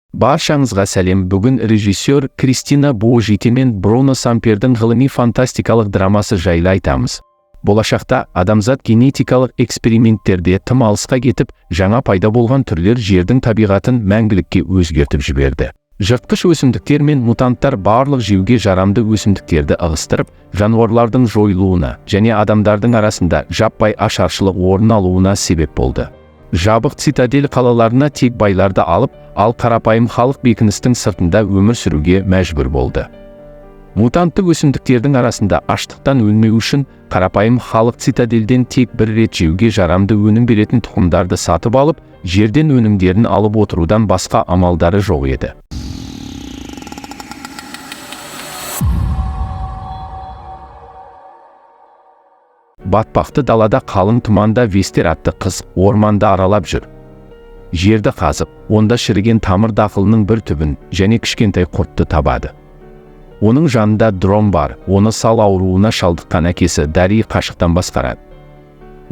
Баршаңызға сәлем, бүгін режиссер Кристина Буожите мен Бруно Сампердің ғылыми-фантастикалық драмасы жайлы айтамыз. Болашақта адамзат генетикалық эксперименттерде тым алысқа кетіп, жаңа пайда болған түрлер жердің табиғатын мәңгілікке өзгертіп жіберді. Жыртқыш өсімдіктер мен мутанттар барлық жеуге жарамды өсімдіктерді ығыстырып, жануарлардың жойылуына және адамдардың арасында жаппай ашаршылық орын алуына себеп болды. Жабық Цитадель қалаларына тек байларды алып, ал қарапайым халық бекіністің сыртында өмір сүруге мәжбүр болды. Мутантты өсімдіктердің арасында аштықтан өлмеу үшін қарапайым халық цитадельден тек бір рет жеуге жарамды өнім беретін тұқымдарды сатып алып, жерден өнімдерін алып отырудан басқа амалдары жоқ еді. Батпақты далада қалың тұманда Вестер атты қыз орманда аралап жүр. Жерді қазып, онда шіріген тамыр дақылының бір түбін және кішкентай құртты табады. Оның жанында дрон бар, оны сал ауруына шалдыққан әкесі Дари қашықтан басқарады.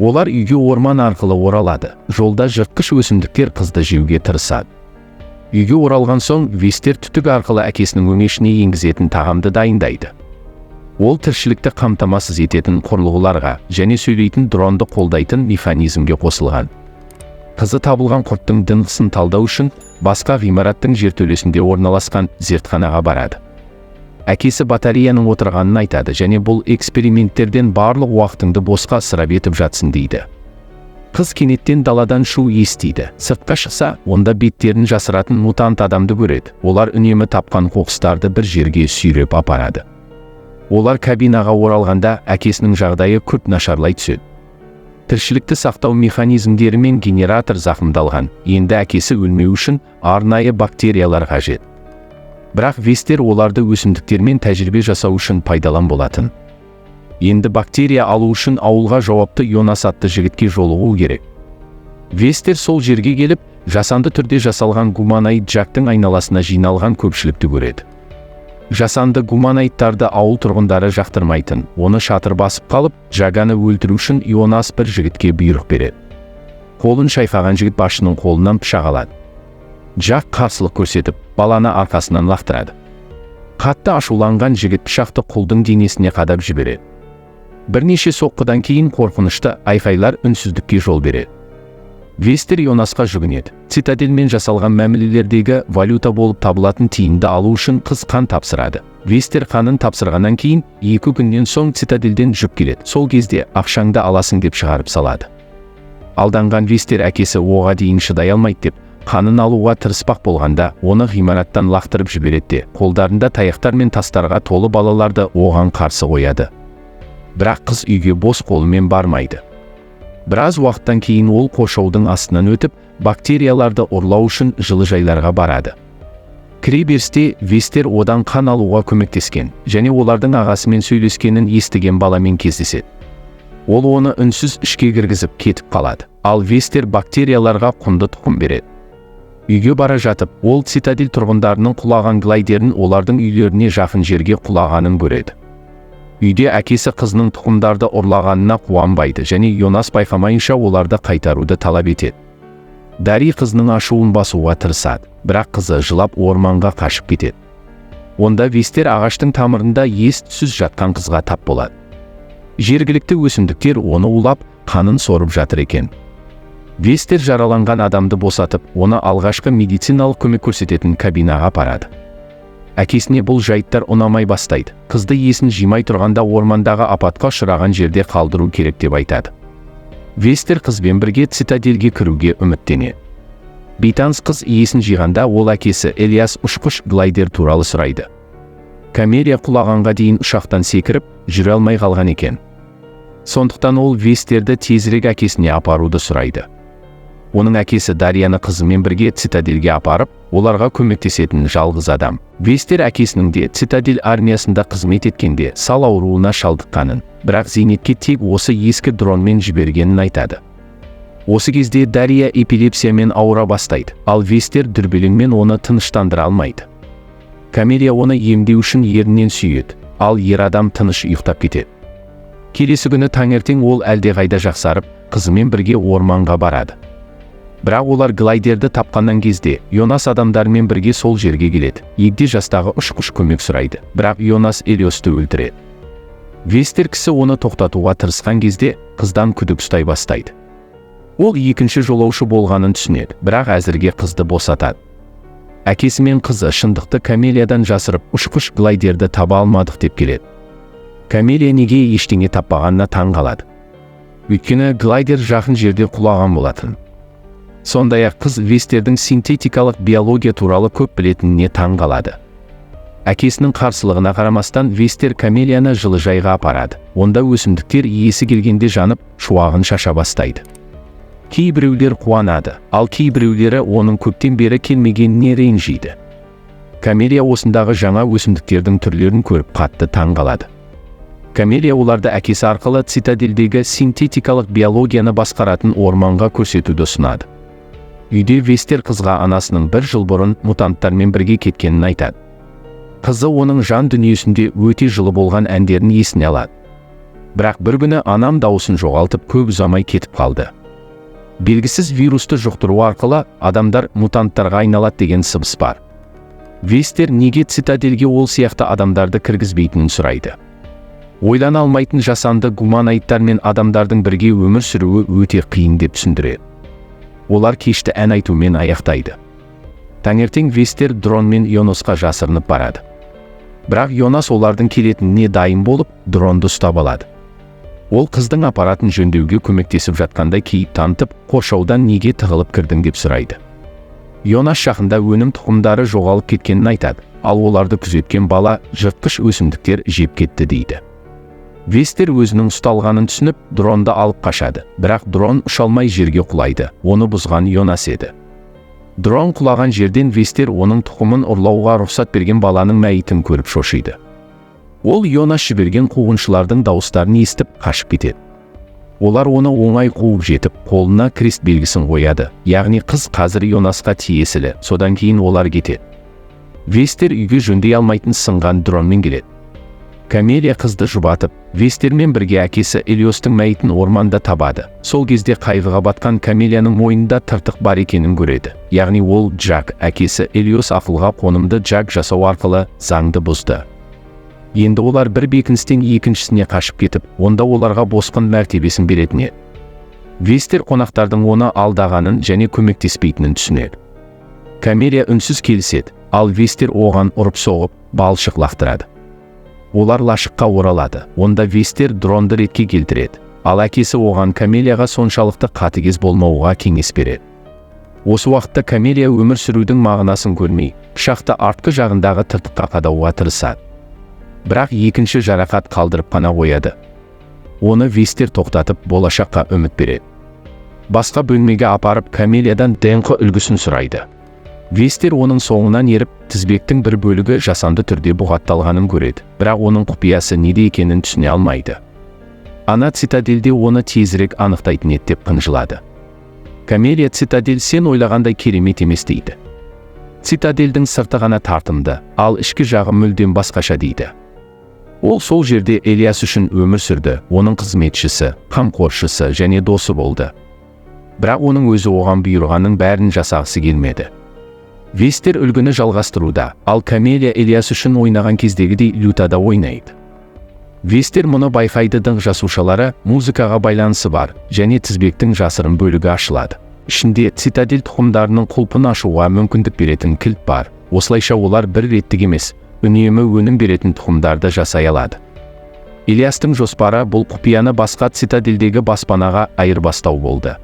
Олар үйге орман арқылы оралады. Жолда жыртқыш өсімдіктер қызды жеуге тырысады. Үйге оралған соң Вестер түтік арқылы әкесінің өңешіне енгізетін тағамды дайындайды. Ол тіршілікті қамтамасыз ететін құрылғыларға және сөйлейтін дронды қолдайтын механизмге қосылған. Қызы табылған құрттың дыңғысын талдау үшін басқа ғимараттың жертөлесінде орналасқан зертханаға барады. Әкесі батареяның отырғанын айтады және бұл эксперименттерден барлық уақытыңды босқа ысырап етіп жатсын дейді. Қыз кенеттен даладан шу естиді. Сыртқа шықса, онда беттерін жасыратын мутант адамды көреді. Олар үнемі тапқан қоқыстарды бір жерге сүйреп апарады. Олар кабинаға оралғанда әкесінің жағдайы күрт нашарлай түседі. Тіршілікті сақтау механизмдері мен генератор зақымдалған. Енді әкесі өлмеу үшін арнайы бактериялар қажет. Бірақ Вестер оларды өсімдіктермен тәжірибе жасау үшін пайдалан болатын. Енді бактерия алу үшін ауылға жауапты Йонас атты жігітке жолығу керек. Вестер сол жерге келіп, жасанды түрде жасалған гуманоид жақтың айналасына жиналған көпшілікті көреді. Жасанды гуманоидтарды ауыл тұрғындары жақтырмайтын. Оны шатыр басып қалып, Жаганы өлтіру үшін Йонас бір жігітке бұйрық береді. Қолын шайқаған жігіт басшының қолынан пышақ алады. Жақ қарсылық көрсетіп, баланы арқасынан лақтырады. Қатты ашуланған жігіт пышақты құлдың денесіне қадап жібереді. Бірнеше соққыдан кейін қорқынышты айқайлар үнсіздікке жол береді. Вестер Йонасқа жүгінеді. Цитадельмен жасалған мәмілелердегі валюта болып табылатын тиынды алу үшін қыз қан тапсырады. Вестер қанын тапсырғаннан кейін 2 күннен соң цитадельден жүк келеді. Сол кезде ақшаңды аласың деп шығарып салады. Алданған Вестер әкесі оға дейін шыдай алмайды деп, қанын алуға тырыспақ болғанда, оны ғимараттан лақтырып жібереді. Қолдарында таяқтар мен тастарға толы балаларды оған қарсы қояды. Бірақ қыз үйге бос қолымен бармайды. Біраз уақыттан кейін ол қоршаудың астынан өтіп, бактерияларды ұрлау үшін жылыжайларға барады. Кіреберісте Вестер одан қан алуға көмектескен және олардың ағасымен сөйлескенін естіген баламен кездеседі. Ол оны үнсіз ішке кіргізіп кетіп қалады. Ал Вестер бактерияларға құнды тұқым береді. Үйге бара жатып, ол цитадель тұрғындарының құлаған глайдерін олардың үйлеріне жақын жерге құлағанын көреді. Үйде әкесі қызының тұқымдарды ұрлағанына қуанбайды және Йонас байқамайынша оларды қайтаруды талап етеді. Дари қызының ашуын басуға тырысады, бірақ қызы жылап орманға қашып кетеді. Онда Вестер ағаштың тамырында ес-түссіз жатқан қызға тап болады. Жергілікті өсімдіктер оны улап, қанын сорып жатыр екен. Вестер жараланған адамды босатып, оны алғашқы медициналық көмек көрсететін кабинаға апарады. Әкесіне бұл жайттар ұнамай бастайды. Қызды есін жимай тұрғанда ормандағы апатқа ұшыраған жерде қалдыру керек деп айтады. Вестер қызбен бірге цитадельге кіруге үміттенеді. Бейтаныс қыз есін жиғанда ол әкесі Элиас ұшқыш глайдер туралы сұрайды. Камерия құлағанға дейін ұшақтан секіріп, жүре алмай қалған екен. Сондықтан ол Вестерді тезірек әкесіне апаруды сұрайды. Оның әкесі Дарияны қызымен бірге цитадельге апарып, оларға көмектесетін жалғыз адам. Вестер әкесінің де цитадель армиясында қызмет еткенде сал ауруына шалдыққанын, бірақ зейнетке тек осы ескі дронмен жібергенін айтады. Осы кезде Дария эпилепсиямен ауыра бастайды, ал Вестер дүрбелеңмен оны тыныштандыра алмайды. Камерия оны емдеу үшін ерінен сүйеді, ал ер адам тыныш ұйықтап кетеді. Келесі күні таңертең ол әлдеқайда жақсарып, қызымен бірге орманға барады. Бірақ олар глайдерді тапқаннан кезде Йонас адамдармен бірге сол жерге келеді. Егде жастағы ұшқыш көмек сұрайды, бірақ Йонас Элиосты өлтіреді. Вестер кісі оны тоқтатуға тырысқан кезде қыздан күдік ұстай бастайды. Ол екінші жолаушы болғанын түсінеді, бірақ әзірге қызды босатады. Әкесі мен қызы шындықты Камелиядан жасырып, ұшқыш глайдерді таба алмадық деп келеді. Камелия неге ештеңе таппағанына таң қалады. Өйткені глайдер жақын жерде құлаған болатын. Сондай-ақ қыз Вестердің синтетикалық биология туралы көп білетініне таң қалады. Әкесінің қарсылығына қарамастан Вестер Камелияны жылыжайға апарады. Онда өсімдіктер иесі келгенде жанып, шуағын шаша бастайды. Кейбіреулер қуанады, ал кейбіреулері оның көптен бері келмегеніне ренжиді. Камелия осындағы жаңа өсімдіктердің түрлерін көріп қатты таң қалады. Камелия оларды әкесі арқылы цитадельдегі синтетикалық биологияны басқаратын орманға көрсетуді ұсынады. Үйде Вестер қызға анасының 1 жыл бұрын мутанттармен бірге кеткенін айтады. Қызы оның жан дүниесінде өте жылы болған әндерін есіне алады. Бірақ бір күні анам дауысын жоғалтып көп ұзамай кетіп қалды. Белгісіз вирусты жұқтыру арқылы адамдар мутанттарға айналады деген сыбыс бар. Вестер неге цитадельге ол сияқты адамдарды кіргізбейтінін сұрайды. Ойлана алмайтын жасанды гуманоидтар мен адамдардың бірге өмір сүруі өте қиын деп түсіндіреді. Олар кешті ән айтумен аяқтайды. Таңертең Вестер дрон мен Йонасқа жасырынып барады. Бірақ Йонас олардың келетініне дайын болып, дронды ұстап алады. Ол қыздың аппаратын жөндеуге көмектесіп жатқандай кейіп танытып, қоршаудан неге тығылып кірдің деп сұрайды. Йонас жақында өнім тұқымдары жоғалып кеткенін айтады, ал оларды күзеткен бала жыртқыш өсімдіктер жеп кетті дейді. Вестер өзінің ұсталғанын түсініп, дронды алып қашады, бірақ дрон ұша алмай жерге құлайды. Оны бұзған Йонас еді. Дрон құлаған жерден Вестер оның тұқымын ұрлауға рұқсат берген баланың мәйітін көріп шошиды. Ол Йонас жіберген қуғыншылардың дауыстарын естіп қашып кетеді. Олар оны оңай қуып жетіп, қолына крест белгісін қояды, яғни қыз қазір Йонасқа тиесілі, содан кейін олар кетеді. Вестер үйге жөндей алмайтын сынған дронмен келеді. Камелия қызды жұбатып, Вестермен бірге әкесі Элиостың мәйітін орманда табады. Сол кезде қайғыға батқан Камелияның мойнында тыртық бар екенін көреді. Яғни ол Джак, әкесі Элиос ақылға қонымды Джак жасау арқылы заңды бұзды. Енді олар бір бекіністен екіншісіне қашып кетіп, онда оларға босқын мәртебесін беретіне. Вестер қонақтардың оны алдағанын және көмектеспейтінін түсінеді. Камелия үнсіз келіседі, ал Вестер оған ұрып соғып, балшық лақтырады. Олар лашыққа оралады. Онда Вестер дронды ретке келтіреді, ал әкесі оған Камелияға соншалықты қатыгез болмауға кеңес береді. Осы уақытта Камелия өмір сүрудің мағынасын көрмей, пышақты артқы жағындағы тыртыққа қадауға тырысады. Бірақ екінші жарақат қалдырып қана қояды. Оны Вестер тоқтатып, болашаққа үміт береді. Басқа бөлмеге апарып, Камелиядан ДНК үлгісін сұрайды. Вестер оның соңынан еріп, тізбектің бір бөлігі жасанды түрде бұғатталғанын көреді, бірақ оның құпиясы неде екенін түсіне алмайды. Ана цитадельде оны тезірек анықтайтын еді деп қынжылады. Камелия цитадель сен ойлағандай керемет емес дейді. Цитадельдің сырты ғана тартымды, ал ішкі жағы мүлдем басқаша дейді. Ол сол жерде Элиас үшін өмір сүрді, оның қызметшісі, қамқоршысы және досы болды. Бірақ оның өзі оған бұйырғанның бәрін жасағысы келмеді. Вестер үлгіні жалғастыруда, ал Камелия Элиас үшін ойнаған кездегідей лютада ойнайды. Вестер мұны байқайды, дың жасушалары музыкаға байланысы бар, және тізбектің жасырын бөлігі ашылады. Ішінде цитадель тұқымдарының құлпын ашуға мүмкіндік беретін кілт бар. Осылайша олар бір реттік емес, үнемі өнім беретін тұқымдарды жасай алады. Элиастың жоспары бұл құпияны басқа цитадельдегі баспанаға айырбастау болды.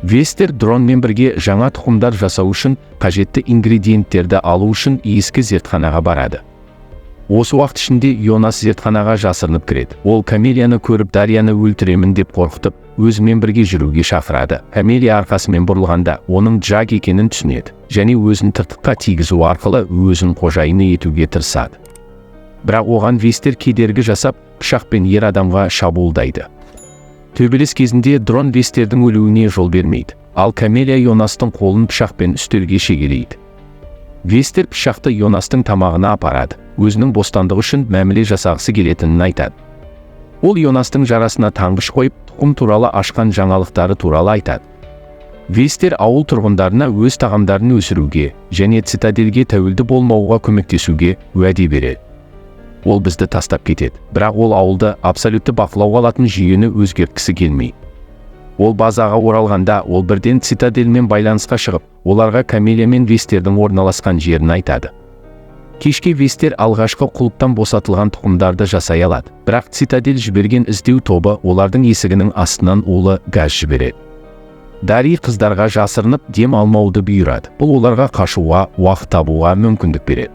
Вестер дронмен бірге жаңа тұқымдар жасау үшін қажетті ингредиенттерді алу үшін ескі зертханаға барады. Осы уақыт ішінде Йонас зертханаға жасырынып кіреді. Ол Камелияны көріп, Дарияны өлтіремін деп қорқытып, өзімен бірге жүруге шақырады. Камелия арқасымен бұрылғанда оның Джак екенін түсінеді, және өзін тыртыққа тигізу арқылы өзін қожайыны етуге тырысады. Бірақ оған Вестер кедергі жасап, пышақпен ер адамға шабуылдайды. Төбелес кезінде дрон Вестердің өлуіне жол бермейді, ал Камелия Йонастың қолын пышақпен үстелге шегелейді. Вестер пышақты Йонастың тамағына апарады, өзінің бостандығы үшін мәміле жасағысы келетінін айтады. Ол Йонастың жарасына таңғыш қойып, тұқым туралы ашқан жаңалықтары туралы айтады. Вестер ауыл тұрғындарына өз тағамдарын өсіруге және цитадельге тәуелді болмауға көмектесуге уәде береді. Ол бізді тастап кетеді, бірақ ол ауылды абсолютті бақылауға алатын жүйені өзгерткісі келмейді. Ол базаға оралғанда, ол бірден цитадельмен байланысқа шығып, оларға Камелия мен Вестердің орналасқан жерін айтады. Кешке Вестер алғашқы құлыптан босатылған тұқымдарды жасай алады, бірақ цитадель жіберген іздеу тобы олардың есігінің астынан улы газ жібереді. Дари қыздарға жасырынып дем алмауды бұйырады. Бұл оларға қашуға, уақыт табуға мүмкіндік береді.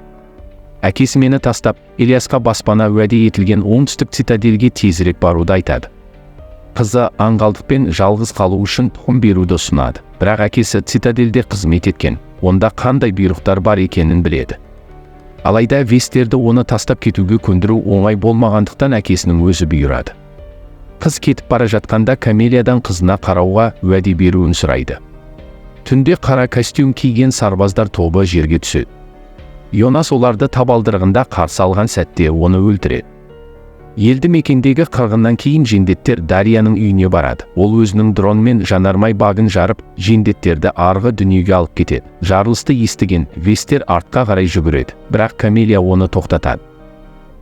Әкесі мені тастап, Ильясқа баспана уәде етілген оңтүстік цитадельге тезірек баруды айтады. Қызы аңғалдықпен жалғыз қалу үшін тұқым беруді ұсынады, бірақ әкесі цитадельде қызмет еткен, онда қандай бұйрықтар бар екенін біледі. Алайда Вестерді оны тастап кетуге көндіру оңай болмағандықтан әкесінің өзі бұйырады. Қыз кетіп бара жатқанда Камелиядан қызына қарауға уәде беруін сұрайды. Түнде қара костюм киген сарбаздар тобы жерге түседі. Йонас оларды табалдырығында қарсы алған сәтте оны өлтіреді. Елді мекендегі қырғыннан кейін жендеттер Дарияның үйіне барады. Ол өзінің дронмен жанармай багын жарып, жендеттерді арғы дүниеге алып кетеді. Жарылысты естіген Вестер артқа қарай жүгіреді, бірақ Камелия оны тоқтатады.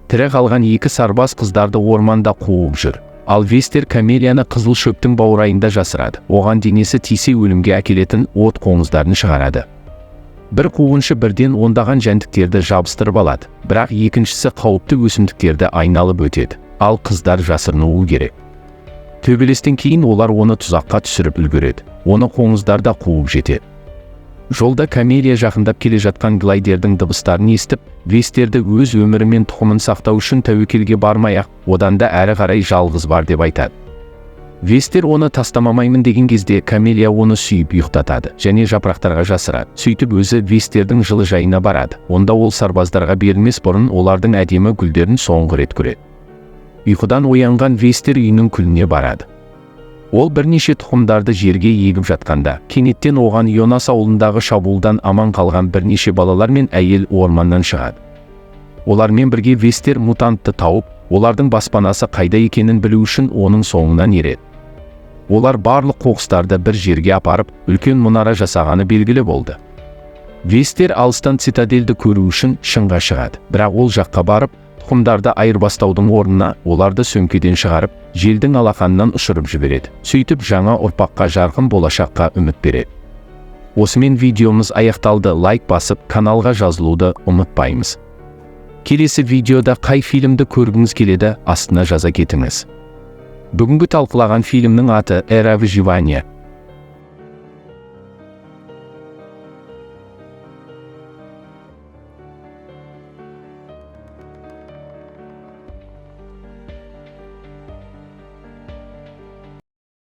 Тірі қалған екі сарбаз қыздарды орманда қуып жүр. Ал Вестер Камелияны қызыл шөптің баурайында жасырады. Оған денесі тисе өлімге әкелетін от қоңыздарын шығарады. Бір қуғыншы бірден ондаған жәндіктерді жабыстырып алады, бірақ екіншісі қауіпті өсімдіктерді айналып өтеді, ал қыздар жасырынуы керек. Төбелестен кейін олар оны тұзаққа түсіріп үлгереді, оны қоңыздар да қуып жетеді. Жолда Камелия жақындап келе жатқан глайдердің дыбыстарын естіп, Вестерді өз өмірі мен тұқымын сақтау үшін тәуекелге бармай-ақ, одан да әрі қарай жалғыз бар деп айтады. Вестер оны тастамамаймын деген кезде Камелия оны сүйіп ұйықтатады және жапырақтарға жасырады. Сөйтіп өзі Вестердің жылыжайына барады. Онда ол сарбаздарға берілмес бұрын олардың әдемі гүлдерін соңғы рет көреді. Ұйқыдан оянған Вестер үйінің күліне барады. Ол бірнеше тұқымдарды жерге егіп жатқанда, кенеттен оған Йонас ауылындағы шабуылдан аман қалған бірнеше балалар мен әйел орманнан шығады. Олармен бірге Вестер мутантты тауып, олардың баспанасы қайда екенін білу үшін оның соңынан ереді. Олар барлық қоқыстарды бір жерге апарып, үлкен мұнара жасағаны белгілі болды. Вестер алыстан цитадельді көру үшін шыңға шығады, бірақ ол жаққа барып, тұқымдарды айырбастаудың орнына оларды сөмкеден шығарып, желдің алақанынан ұшырып жібереді. Сөйтіп жаңа ұрпаққа жарқын болашаққа үміт береді. Осымен видеомыз аяқталды. Лайк басып, каналға жазылуды ұмытпаймыз. Келесі видеода қай фильмді көргіңіз келеді, астына жаза кетіңіз. Бүгінгі талқылаған фильмнің аты «Эра выживания».